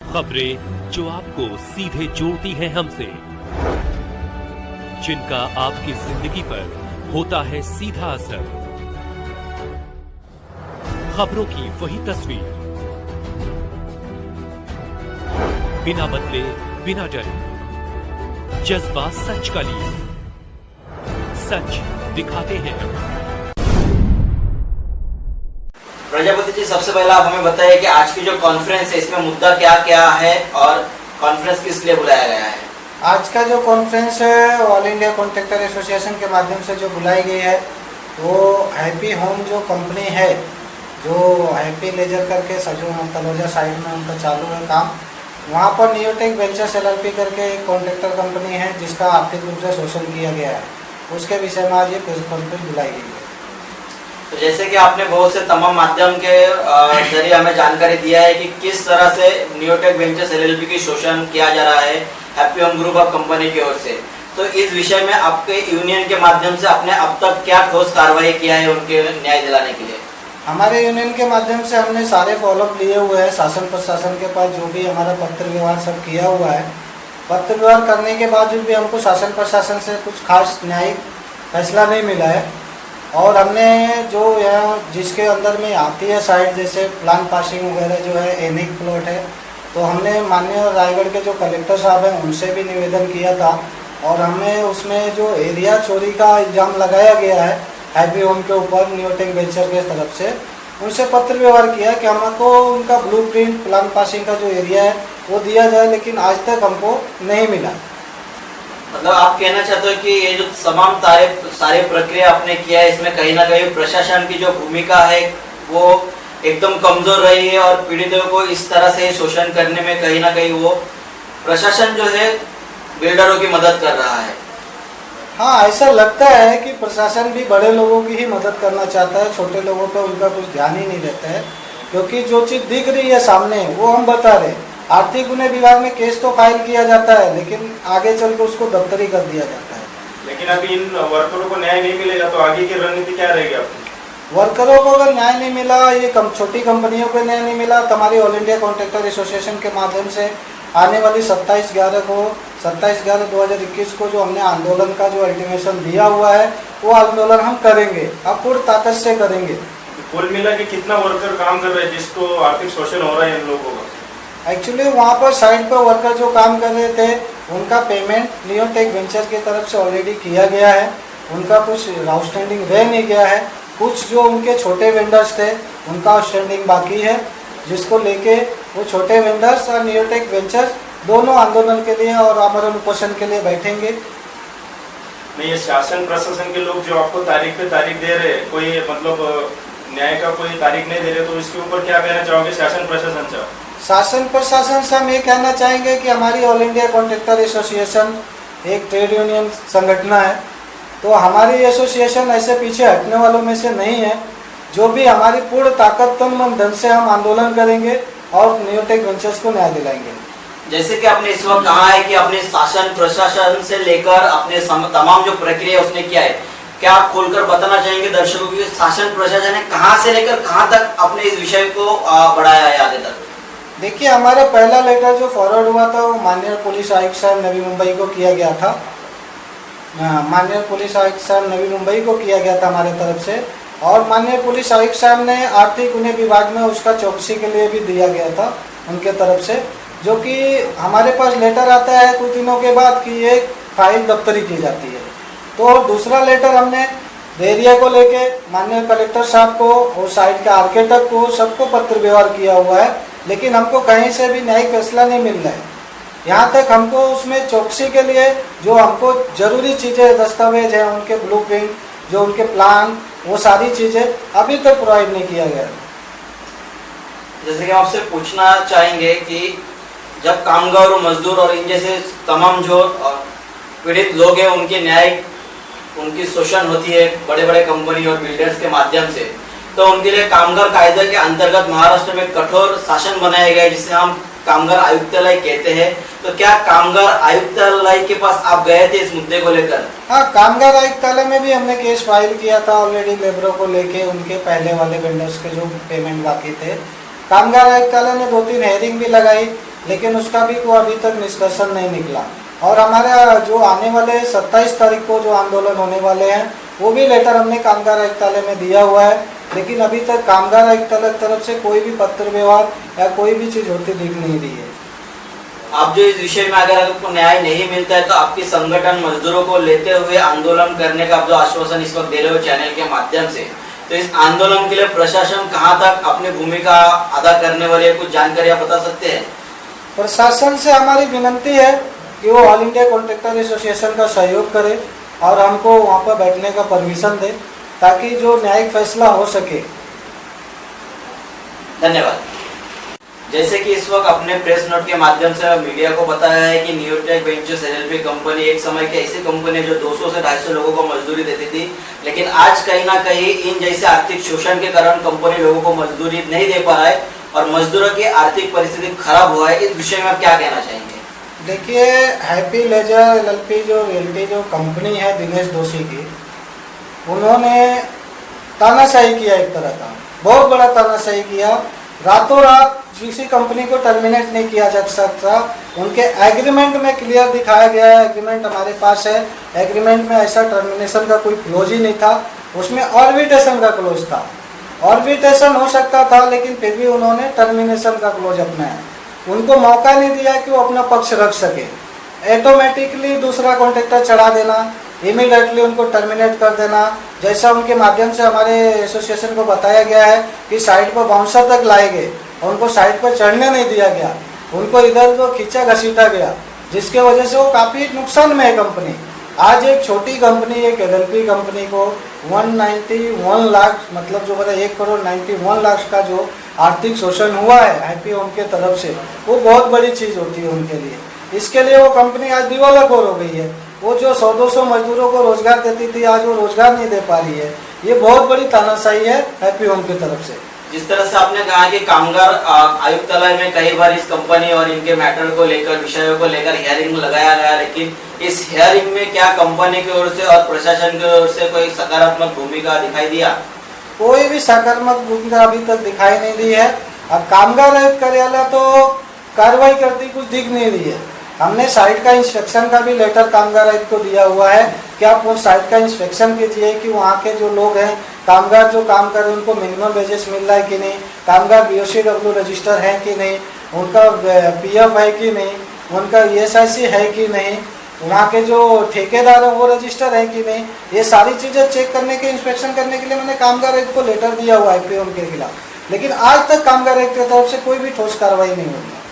खबरें जो आपको सीधे जोड़ती हैं हमसे, जिनका आपकी जिंदगी पर होता है सीधा असर। खबरों की वही तस्वीर, बिना बदले बिना डरे, जज्बा सच का लिए, सच दिखाते हैं। प्रजापति जी, सबसे पहले आप हमें बताइए कि आज की जो कॉन्फ्रेंस है इसमें मुद्दा क्या क्या है और कॉन्फ्रेंस किस लिए बुलाया गया है? आज का जो कॉन्फ्रेंस है ऑल इंडिया कॉन्ट्रैक्टर एसोसिएशन के माध्यम से जो बुलाई गई है वो हैप्पी होम जो कंपनी है, जो हैप्पी लेजर करके सजो तलोजा साइड में उनका चालू है काम, वहाँ पर नियोटेक वेंचर्स LLP करके एक कॉन्ट्रैक्टर कंपनी है जिसका आर्थिक रूप से शोषण किया गया है, उसके विषय में आज ये प्रेस कॉन्फ्रेंस बुलाई गई है। तो जैसे कि आपने बहुत से तमाम माध्यम के जरिए हमें जानकारी दिया है कि किस तरह से नियोटेक वेंचर्स LLP की शोषण किया जा रहा है happy home group of company की ओर से, तो इस विषय में आपके यूनियन के माध्यम से आपने अब तक क्या ठोस कार्रवाई किया है उनके न्याय दिलाने के लिए? हमारे यूनियन के माध्यम से हमने सारे फॉलोअप लिए हुए हैं शासन प्रशासन के पास, जो भी हमारा पत्र व्यवहार सब किया हुआ है। पत्र व्यवहार करने के बाद भी हमको शासन प्रशासन से कुछ खास न्यायिक फैसला नहीं मिला है, और हमने जो यहाँ जिसके अंदर में आती है साइट, जैसे प्लान पासिंग वगैरह जो है एनिक प्लॉट है, तो हमने माननीय रायगढ़ के जो कलेक्टर साहब हैं उनसे भी निवेदन किया था, और हमने उसमें जो एरिया चोरी का इल्ज़ाम लगाया गया है हैप्पी होम के ऊपर नियोटेक वेंचर के तरफ से, उनसे पत्र व्यवहार किया कि हमको उनका ब्लूप्रिंट प्लान पासिंग का जो एरिया है वो दिया जाए, लेकिन आज तक हमको नहीं मिला। मतलब आप कहना चाहते हो कि ये जो तमाम सारी प्रक्रिया आपने किया है इसमें कहीं ना कहीं प्रशासन की जो भूमिका है वो एकदम कमजोर रही है और पीड़ितों को इस तरह से शोषण करने में कहीं ना कहीं वो प्रशासन जो है बिल्डरों की मदद कर रहा है? हाँ, ऐसा लगता है कि प्रशासन भी बड़े लोगों की ही मदद करना चाहता है, छोटे लोगों पे उनका कुछ ध्यान ही नहीं रहता है, क्योंकि जो चीज़ दिख रही है सामने वो हम बता रहे हैं। आर्थिक गुने विभाग में केस तो फाइल किया जाता है, लेकिन आगे चल के उसको दफ्तरी कर दिया जाता है। लेकिन अभी इन वर्करों को न्याय नहीं मिलेगा तो आगे की रणनीति क्या रहेगी आपकी? वर्करों को अगर न्याय नहीं मिला, ये छोटी कंपनियों को न्याय नहीं मिला, तो हमारी ऑल इंडिया कॉन्ट्रैक्टर एसोसिएशन के माध्यम से आने वाली 27/11/2021 को जो हमने आंदोलन का जो अल्टीमेशन दिया हुआ है वो आंदोलन हम करेंगे, अब पूरी ताकत से करेंगे। कुल मिला के कितना वर्कर काम कर रहे हैं जिसको आर्थिक शोषण हो रहा है इन लोगों का? एक्चुअली वहाँ पर साइड पर वर्कर जो काम कर रहे थे उनका पेमेंट नियोटेक वेंचर की तरफ से ऑलरेडी किया गया है, उनका कुछ आउटस्टैंडिंग रह नहीं गया है। कुछ जो उनके छोटे वेंडर्स थे उनका आउटस्टैंडिंग बाकी है, जिसको लेके वो छोटे वेंडर्स और नियोटेक वेंचर्स दोनों आंदोलन के लिए और आमरण उपोषण के लिए बैठेंगे। नहीं, ये शासन प्रशासन के लोग जो आपको तारीख पे तारीख दे रहे, कोई मतलब न्याय का कोई तारीख नहीं दे रहे, तो इसके ऊपर क्या कहना चाहोगे शासन प्रशासन से? शासन प्रशासन से हम ये कहना चाहेंगे कि हमारी ऑल इंडिया कॉन्ट्रैक्टर एसोसिएशन एक ट्रेड यूनियन संगठन है, तो हमारी एसोसिएशन ऐसे पीछे हटने वालों में से नहीं है। जो भी हमारी पूर्ण ताकत तन मन धन से हम आंदोलन करेंगे और नियोटेक वेंचर्स को न्याय दिलाएंगे। जैसे कि आपने इस वक्त कहा है कि अपने शासन प्रशासन से लेकर अपने तमाम जो प्रक्रिया उसने किया है, क्या आप खोलकर बताना चाहेंगे दर्शकों को शासन प्रशासन ने कहां से लेकर कहां तक अपने इस विषय को बढ़ाया है आगे तक? देखिए, हमारा पहला लेटर जो फॉरवर्ड हुआ था वो माननीय पुलिस आयुक्त साहब नवी मुंबई को किया गया था, माननीय पुलिस आयुक्त साहब नवी मुंबई को किया गया था हमारे तरफ से, और माननीय पुलिस आयुक्त साहब ने आर्थिक गुने विभाग में उसका चौकसी के लिए भी दिया गया था उनके तरफ से, जो कि हमारे पास लेटर आता है कुछ दिनों के बाद कि ये फाइल दफ्तरी की जाती है। तो दूसरा लेटर हमने एरिया को लेके माननीय कलेक्टर साहब को और साइड के आर्किटेक्ट को सबको पत्र व्यवहार किया हुआ है, लेकिन हमको कहीं से भी न्यायिक फैसला नहीं मिल रहा है। यहाँ तक हमको उसमें चौकसी के लिए जो हमको जरूरी चीज़ें दस्तावेज हैं, उनके ब्लूप्रिंट, जो उनके प्लान, वो सारी चीज़ें अभी तक प्रोवाइड नहीं किया गया। जैसे कि आपसे पूछना चाहेंगे कि जब कामगार और मजदूर और इन जैसे तमाम जो पीड़ित लोग हैं उनकी शोषण होती है बड़े बड़े कंपनी और बिल्डर्स के माध्यम से, तो उनके लिए कामगार कायदे के अंतर्गत महाराष्ट्र में कठोर शासन बनाया गया है जिसे हम कामगार आयुक्तालय कहते हैं। तो क्या कामगार आयुक्तालय के पास आप गए थे इस मुद्दे को लेकर? हाँ, कामगार आयुक्तालय में भी हमने केस फाइल किया था ऑलरेडी लेबरों को लेके, उनके पहले वाले वेंडर्स के जो पेमेंट बाकी थे। कामगार आयुक्तालय ने 2-3 हेयरिंग भी लगाई, लेकिन उसका भी कोई अभी तक निष्कर्षण नहीं निकला। और हमारा जो आने वाले 27 तारीख को जो आंदोलन होने वाले हैं वो भी लेटर हमने कामगार आयुक्तालय में दिया हुआ है, लेकिन अभी तक कामगार आयुक्तालय की तरफ से कोई भी पत्र व्यवहार या कोई भी चीज़ होती दिख नहीं रही है। आप जो इस विषय में अगर आपको न्याय नहीं मिलता है तो आपकी संगठन मजदूरों को लेते हुए आंदोलन करने का आप जो आश्वासन इस वक्त दे रहे हो चैनल के माध्यम से, तो इस आंदोलन के लिए प्रशासन कहां तक अपनी भूमिका अदा करने वाली है, कुछ जानकारी आप बता सकते हैं? प्रशासन से हमारी विनती है कि वो ऑल इंडिया कॉन्ट्रैक्टर एसोसिएशन का सहयोग करे और हमको वहाँ पर बैठने का परमिशन दे ताकि जो न्यायिक फैसला हो सके। धन्यवाद। जैसे कि इस वक्त अपने प्रेस नोट के माध्यम से मीडिया को बताया है कि न्यूटेक वेंचर्स एलएलपी कंपनी एक समय की ऐसी कंपनी है जो 200 से 250 लोगों को मजदूरी देती थी, लेकिन आज कहीं ना कहीं इन जैसे आर्थिक शोषण के कारण कंपनी लोगों को मजदूरी नहीं दे पा रहा है और मजदूरों की आर्थिक परिस्थिति खराब हुआ है। इस विषय में आप क्या कहना चाहेंगे? देखिए, हैप्पी लेजर एलएलपी जो रियल्टी जो कंपनी है दिनेश दोषी की, उन्होंने तानाशाही किया, एक तरह का बहुत बड़ा तानाशाही किया। रातों रात किसी कंपनी को टर्मिनेट नहीं किया जा सकता। उनके एग्रीमेंट में क्लियर दिखाया गया है, एग्रीमेंट हमारे पास है, एग्रीमेंट में ऐसा टर्मिनेशन का कोई क्लोज ही नहीं था, उसमें ऑर्बिटेशन का क्लोज था। ऑर्बिटेशन हो सकता था लेकिन फिर भी उन्होंने टर्मिनेशन का क्लोज अपनाया। उनको मौका नहीं दिया कि वो अपना पक्ष रख सके। ऑटोमेटिकली दूसरा कॉन्ट्रैक्टर चढ़ा देना, इमीडिएटली उनको टर्मिनेट कर देना। जैसा उनके माध्यम से हमारे एसोसिएशन को बताया गया है कि साइड पर बाउंसर तक लाए गए, उनको साइड पर चढ़ने नहीं दिया गया, उनको इधर को खींचा घसीटा गया, जिसके वजह से वो काफ़ी नुकसान में है कंपनी। आज एक छोटी कंपनी, एक एलएलपी कंपनी को 191 लाख, मतलब जो बता 1,91,00,000 का जो आर्थिक शोषण हुआ है हैप्पी होम के तरफ से, वो बहुत बड़ी चीज़ होती है उनके लिए। इसके लिए वो कंपनी आज दिवालिया हो गई है। वो जो 100-200 मजदूरों को रोजगार देती थी, आज वो रोजगार नहीं दे पा रही है। ये बहुत बड़ी तानाशाही है हैप्पी होम की तरफ से। जिस तरह से आपने कहा कि कामगार आयुक्तालय में कई बार इस कंपनी और इनके मैटर को लेकर, विषयों को लेकर हियरिंग लगाया गया, लेकिन इस हियरिंग में क्या कंपनी की ओर से और प्रशासन की ओर से कोई सकारात्मक भूमिका दिखाई दिया? कोई भी सकारात्मक भूमिका अभी तक दिखाई नहीं दी है। अब कामगार आयुक्त कार्यालय तो कार्रवाई करती कुछ दिख नहीं रही है। हमने साइट का इंस्पेक्शन का भी लेटर कामगार आयुक्त को दिया हुआ है कि आप वो साइट का इंस्पेक्शन कीजिए कि वहाँ के जो लोग हैं, कामगार जो काम कर रहे हैं, उनको मिनिमम वेजेस मिल रहा है कि नहीं, कामगार BOCW रजिस्टर है कि नहीं, उनका PF है कि नहीं, उनका ESIC है कि नहीं, वहाँ के जो ठेकेदार हैं वो रजिस्टर है कि नहीं, ये सारी चीज़ें चेक करने के, इंस्पेक्शन करने के लिए मैंने कामगार आयुक्त को लेटर दिया हुआ है हैप्पी होम के खिलाफ। लेकिन आज तक कामगार आयुक्त की तरफ से कोई भी ठोस कार्रवाई नहीं हुई है।